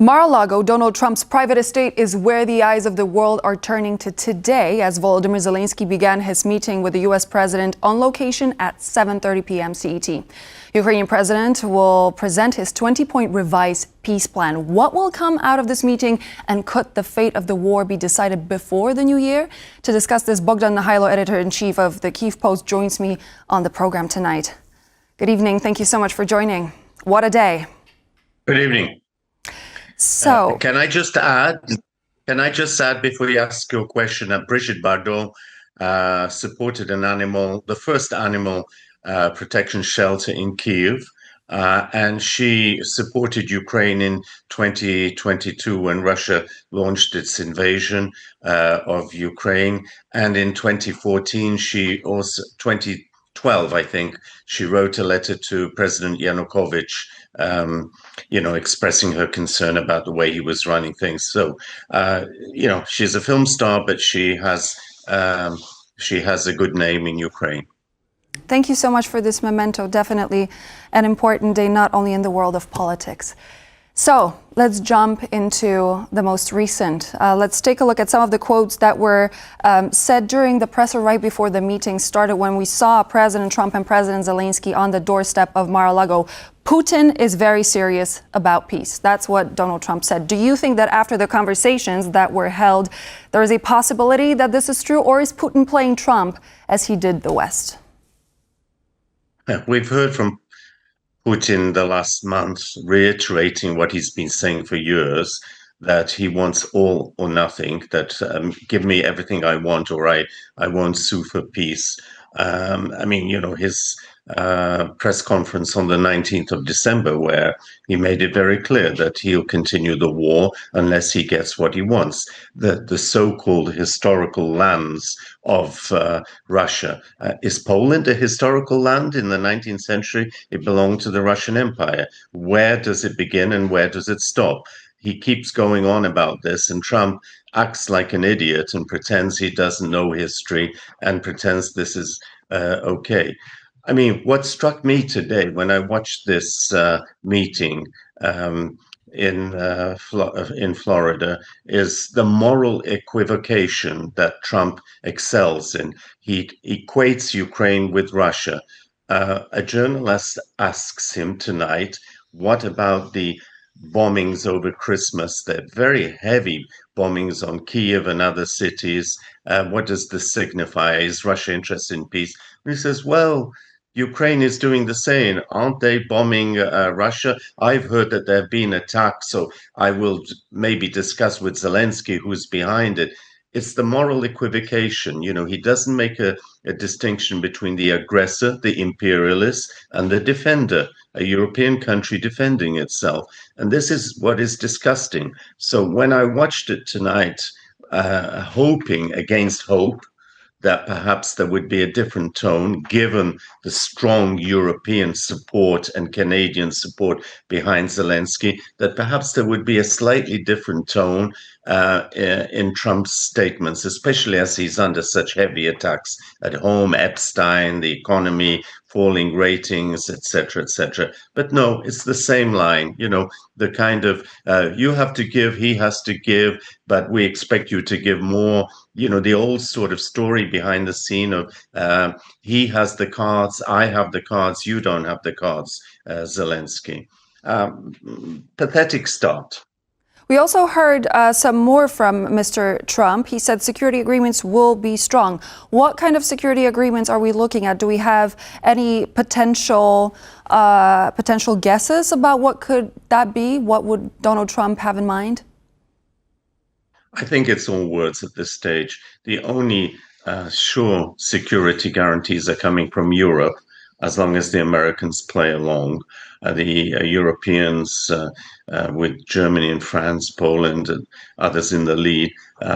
Mar-a-Lago, Donald Trump's private estate, is where the eyes of the world are turning to today as Volodymyr Zelensky began his meeting with the U.S. president on location at 7:30 p.m. CET. Ukrainian president will present his 20-point revised peace plan. What will come out of this meeting, and could the fate of the war be decided before the new year? To discuss this, Bohdan, Nahaylo, editor-in-chief of the Kyiv Post, joins me on the program tonight. Good evening. Thank you so much for joining. What a day. Good evening. So, can I just add before you ask your question that Brigitte Bardot supported the first animal protection shelter in Kyiv, and she supported Ukraine in 2022 when Russia launched its invasion of Ukraine, and in 2014 she also 2012, I think, she wrote a letter to President Yanukovych, expressing her concern about the way he was running things. So, she's a film star, but she has a good name in Ukraine. Thank you so much for this memento. Definitely an important day, not only in the world of politics. So let's jump into the most recent. Let's take a look at some of the quotes that were said during the presser right before the meeting started, when we saw President Trump and President Zelensky on the doorstep of Mar-a-Lago. Putin is very serious about peace. That's what Donald Trump said. Do you think that after the conversations that were held, there is a possibility that this is true, or is Putin playing Trump as he did the West? We've heard from Putin the last month reiterating what he's been saying for years, that he wants all or nothing, that give me everything I want, or I won't sue for peace. His press conference on the 19th of December, where he made it very clear that he'll continue the war unless he gets what he wants. The so-called historical lands of Russia. Is Poland a historical land? In the 19th century, it belonged to the Russian Empire. Where does it begin and where does it stop? He keeps going on about this, and Trump acts like an idiot and pretends he doesn't know history and pretends this is okay. I mean, what struck me today when I watched this meeting in Florida is the moral equivocation that Trump excels in. He equates Ukraine with Russia. A journalist asks him tonight, what about the bombings over Christmas, the very heavy bombings on Kyiv and other cities? What does this signify? Is Russia interested in peace? And he says, well, Ukraine is doing the same. Aren't they bombing Russia? I've heard that there have been attacks, so I will maybe discuss with Zelensky who's behind it. It's the moral equivocation. He doesn't make a distinction between the aggressor, the imperialist, and the defender, a European country defending itself. And this is what is disgusting. So when I watched it tonight, hoping against hope that perhaps there would be a different tone, given the strong European support and Canadian support behind Zelensky, that perhaps there would be a slightly different tone in Trump's statements, especially as he's under such heavy attacks at home, Epstein, the economy, falling ratings, etc., etc. But no, it's the same line, the kind of, you have to give, he has to give, but we expect you to give more, the old sort of story behind the scene of he has the cards, I have the cards, you don't have the cards, Zelensky. Pathetic start. We also heard some more from Mr. Trump. He said security agreements will be strong. What kind of security agreements are we looking at? Do we have any potential guesses about what could that be? What would Donald Trump have in mind? I think it's all words at this stage. The only sure security guarantees are coming from Europe, as long as the Americans play along. The Europeans, with Germany and France, Poland, and others in the lead,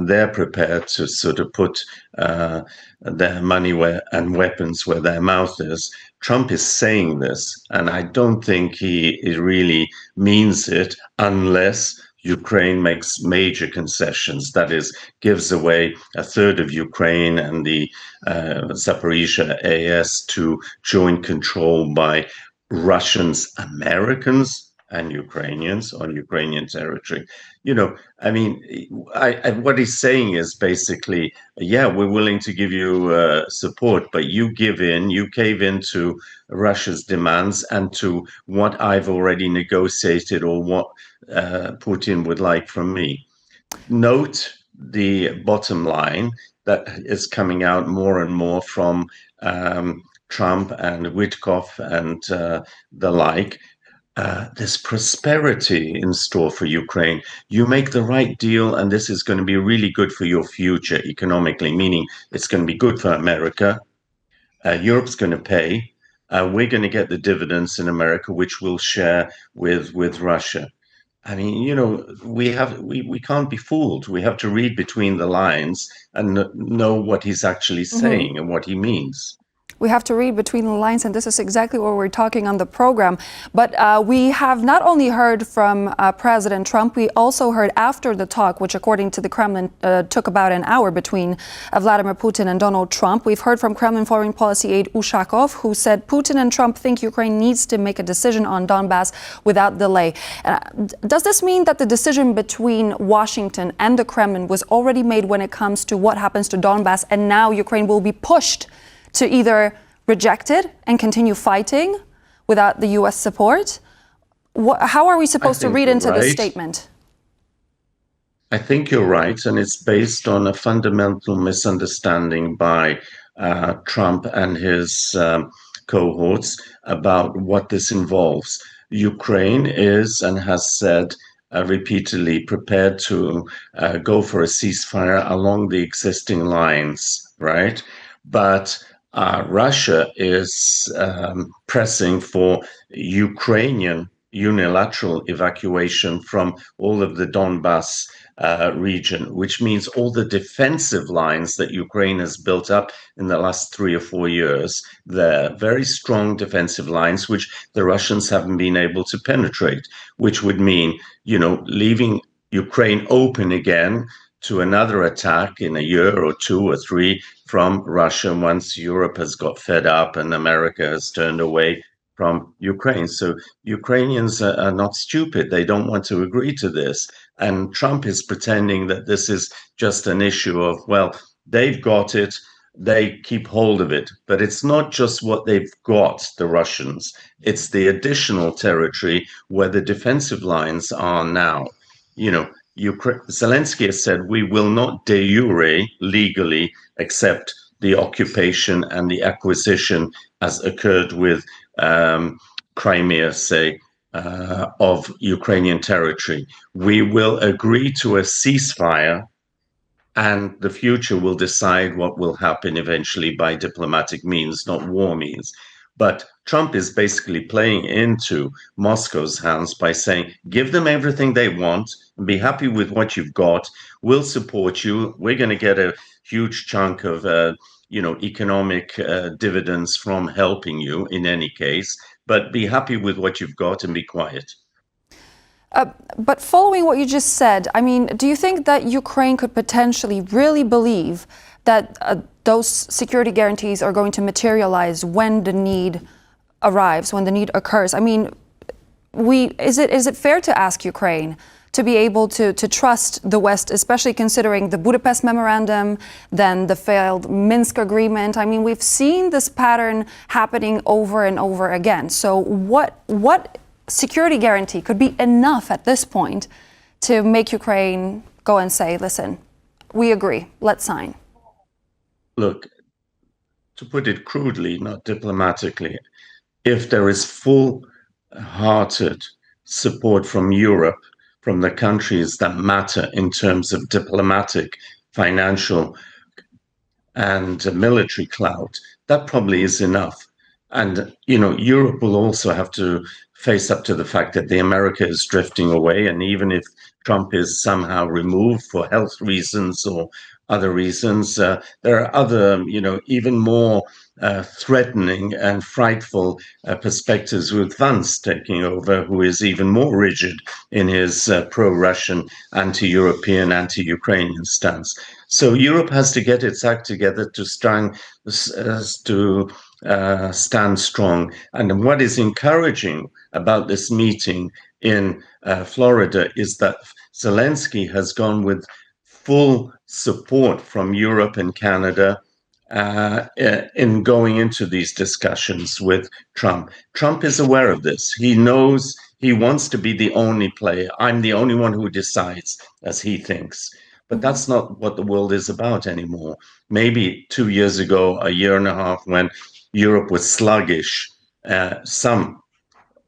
they're prepared to sort of put their money and weapons where their mouth is. Trump is saying this, and I don't think he really means it unless Ukraine makes major concessions, that is, gives away a third of Ukraine and the Zaporizhzhia AS to joint control by Russians, Americans, and Ukrainians on Ukrainian territory. I mean, what he's saying is basically, yeah, we're willing to give you support, but you cave in to Russia's demands and to what I've already negotiated or what Putin would like from me. Note the bottom line that is coming out more and more from Trump and Witkoff and the like. There's prosperity in store for Ukraine. You make the right deal, and this is going to be really good for your future economically, meaning it's going to be good for America. Europe's going to pay. We're going to get the dividends in America, which we'll share with Russia. I mean, we can't be fooled. We have to read between the lines and know what he's actually saying and what he means. We have to read between the lines, and this is exactly what we're talking on the program. But we have not only heard from President Trump, we also heard after the talk, which according to the Kremlin took about an hour between Vladimir Putin and Donald Trump. We've heard from Kremlin foreign policy aide Ushakov, who said Putin and Trump think Ukraine needs to make a decision on Donbass without delay. Does this mean that the decision between Washington and the Kremlin was already made when it comes to what happens to Donbass, and now Ukraine will be pushed to either reject it and continue fighting without the U.S. support? How are we supposed to read into this statement? I think you're right, and it's based on a fundamental misunderstanding by Trump and his cohorts about what this involves. Ukraine is and has said repeatedly prepared to go for a ceasefire along the existing lines, right? But Russia is pressing for Ukrainian unilateral evacuation from all of the Donbass region, which means all the defensive lines that Ukraine has built up in the last 3 or 4 years. They're very strong defensive lines, which the Russians haven't been able to penetrate, which would mean, leaving Ukraine open again to another attack in a year or 2 or 3 from Russia once Europe has got fed up and America has turned away from Ukraine. So Ukrainians are not stupid. They don't want to agree to this. And Trump is pretending that this is just an issue of, well, they've got it, they keep hold of it. But it's not just what they've got, the Russians. It's the additional territory where the defensive lines are now. Zelensky has said, we will not de jure legally accept the occupation and the acquisition as occurred with Crimea, say, of Ukrainian territory. We will agree to a ceasefire, and the future will decide what will happen eventually by diplomatic means, not war means. But Trump is basically playing into Moscow's hands by saying, give them everything they want and be happy with what you've got. We'll support you. We're going to get a huge chunk of economic dividends from helping you in any case, but be happy with what you've got and be quiet. But following what you just said, I mean, do you think that Ukraine could potentially really believe that those security guarantees are going to materialize when the need arrives, when the need occurs? I mean, is it fair to ask Ukraine to be able to trust the West, especially considering the Budapest Memorandum, then the failed Minsk Agreement? I mean, we've seen this pattern happening over and over again. So what security guarantee could be enough at this point to make Ukraine go and say, listen, we agree, let's sign? Look, to put it crudely, not diplomatically, if there is full-hearted support from Europe, from the countries that matter in terms of diplomatic, financial, and military clout, that probably is enough. And, Europe will also have to face up to the fact that the America is drifting away. And even if Trump is somehow removed for health reasons or other reasons, there are other, even more threatening and frightful perspectives with Vance taking over, who is even more rigid in his pro-Russian, anti-European, anti-Ukrainian stance. So Europe has to get its act together to stand strong. And what is encouraging about this meeting in Florida is that Zelensky has gone with full support from Europe and Canada in going into these discussions with Trump. Trump is aware of this. He knows he wants to be the only player. I'm the only one who decides, as he thinks. But that's not what the world is about anymore. Maybe 2 years ago, a year and a half, when Europe was sluggish,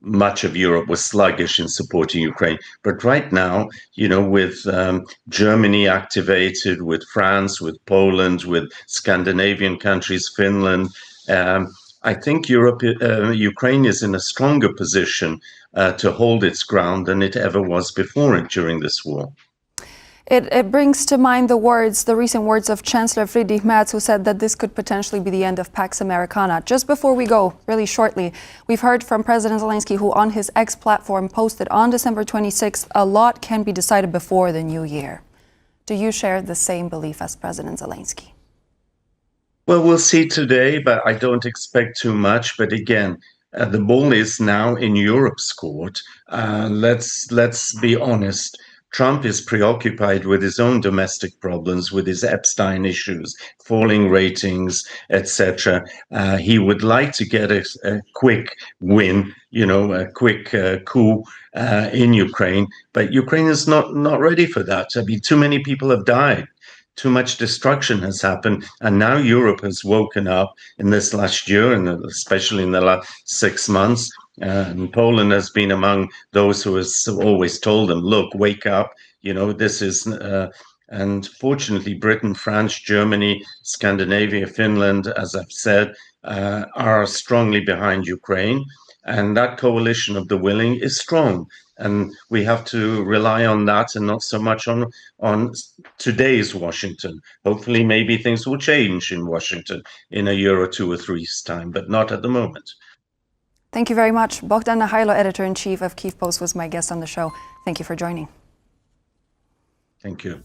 much of Europe was sluggish in supporting Ukraine. But right now, with Germany activated, with France, with Poland, with Scandinavian countries, Finland, I think Ukraine is in a stronger position to hold its ground than it ever was before during this war. It brings to mind the recent words of Chancellor Friedrich Merz, who said that this could potentially be the end of Pax Americana. Just before we go, really shortly, we've heard from President Zelensky, who on his X platform posted on December 26th, a lot can be decided before the new year. Do you share the same belief as President Zelensky? Well, we'll see today, but I don't expect too much. But again, the ball is now in Europe's court. Let's be honest. Trump is preoccupied with his own domestic problems, with his Epstein issues, falling ratings, etc. He would like to get a quick win, a quick coup in Ukraine, but Ukraine is not ready for that. I mean, too many people have died. Too much destruction has happened, and now Europe has woken up in this last year, and especially in the last 6 months. And Poland has been among those who has always told them, look, wake up, this is, and fortunately, Britain, France, Germany, Scandinavia, Finland, as I've said, are strongly behind Ukraine. And that coalition of the willing is strong. And we have to rely on that and not so much on today's Washington. Hopefully, maybe things will change in Washington in a year or 2 or 3's time, but not at the moment. Thank you very much. Bohdan Nahaylo, editor-in-chief of Kyiv Post, was my guest on the show. Thank you for joining. Thank you.